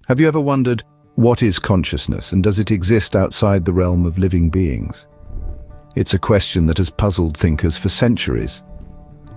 Have you ever wondered, what is consciousness and does it exist outside the realm of living beings? It's a question that has puzzled thinkers for centuries.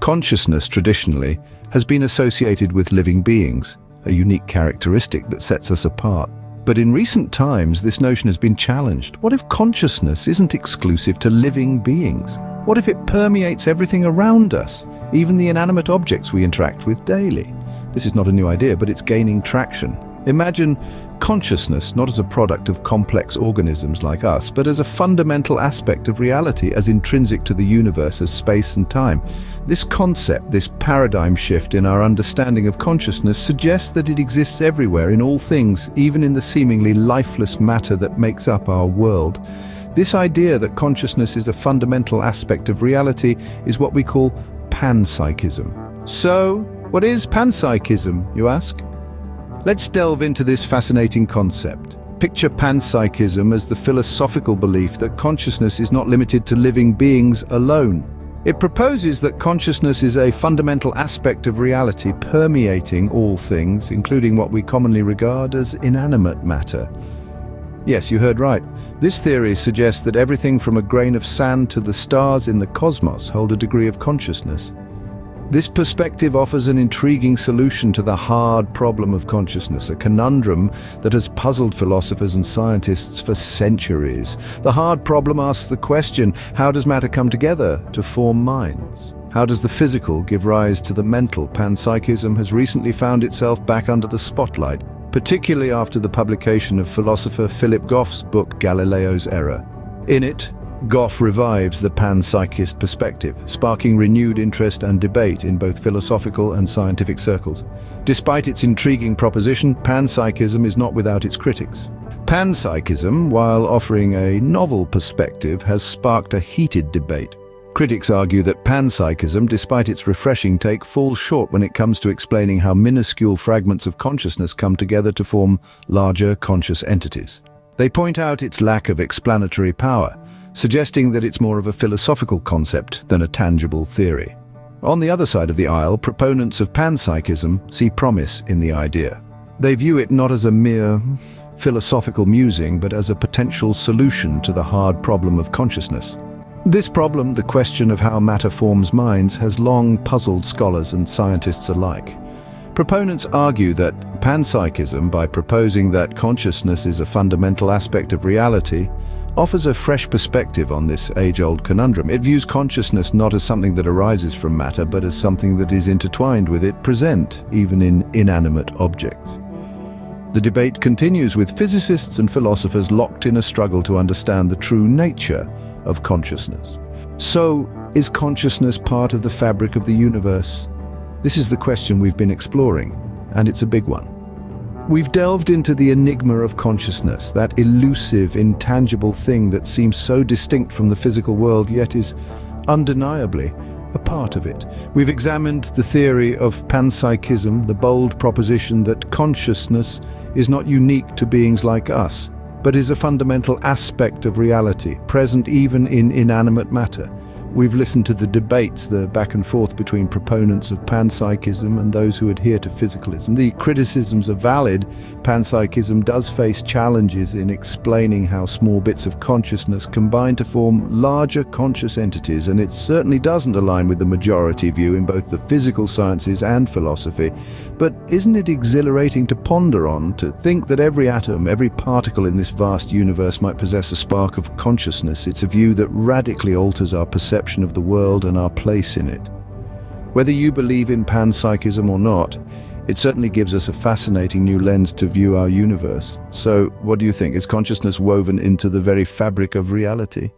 Consciousness, traditionally, has been associated with living beings, a unique characteristic that sets us apart. But in recent times, this notion has been challenged. What if consciousness isn't exclusive to living beings? What if it permeates everything around us, even the inanimate objects we interact with daily? This is not a new idea, but it's gaining traction. Imagine consciousness not as a product of complex organisms like us, but as a fundamental aspect of reality, as intrinsic to the universe as space and time. This concept, this paradigm shift in our understanding of consciousness, suggests that it exists everywhere, in all things, even in the seemingly lifeless matter that makes up our world. This idea that consciousness is a fundamental aspect of reality is what we call panpsychism. So, what is panpsychism, you ask? Let's delve into this fascinating concept. Picture panpsychism as the philosophical belief that consciousness is not limited to living beings alone. It proposes that consciousness is a fundamental aspect of reality, permeating all things, including what we commonly regard as inanimate matter. Yes, you heard right. This theory suggests that everything from a grain of sand to the stars in the cosmos hold a degree of consciousness. This perspective offers an intriguing solution to the hard problem of consciousness, a conundrum that has puzzled philosophers and scientists for centuries. The hard problem asks the question, how does matter come together to form minds? How does the physical give rise to the mental? Panpsychism has recently found itself back under the spotlight, particularly after the publication of philosopher Philip Goff's book Galileo's Error. In it, Goff revives the panpsychist perspective, sparking renewed interest and debate in both philosophical and scientific circles. Despite its intriguing proposition, panpsychism is not without its critics. Panpsychism, while offering a novel perspective, has sparked a heated debate. Critics argue that panpsychism, despite its refreshing take, falls short when it comes to explaining how minuscule fragments of consciousness come together to form larger conscious entities. They point out its lack of explanatory power, suggesting that it's more of a philosophical concept than a tangible theory. On the other side of the aisle, proponents of panpsychism see promise in the idea. They view it not as a mere philosophical musing, but as a potential solution to the hard problem of consciousness. This problem, the question of how matter forms minds, has long puzzled scholars and scientists alike. Proponents argue that panpsychism, by proposing that consciousness is a fundamental aspect of reality, offers a fresh perspective on this age-old conundrum. It views consciousness not as something that arises from matter, but as something that is intertwined with it, present even in inanimate objects. The debate continues, with physicists and philosophers locked in a struggle to understand the true nature of consciousness. So, is consciousness part of the fabric of the universe? This is the question we've been exploring, and it's a big one. We've delved into the enigma of consciousness, that elusive, intangible thing that seems so distinct from the physical world, yet is undeniably a part of it. We've examined the theory of panpsychism, the bold proposition that consciousness is not unique to beings like us, but is a fundamental aspect of reality, present even in inanimate matter. We've listened to the debates, the back and forth between proponents of panpsychism and those who adhere to physicalism. The criticisms are valid. Panpsychism does face challenges in explaining how small bits of consciousness combine to form larger conscious entities, and it certainly doesn't align with the majority view in both the physical sciences and philosophy. But isn't it exhilarating to ponder on, to think that every atom, every particle in this vast universe might possess a spark of consciousness? It's a view that radically alters our perception of the world and our place in it. Whether you believe in panpsychism or not, it certainly gives us a fascinating new lens to view our universe. So, what do you think? Is consciousness woven into the very fabric of reality?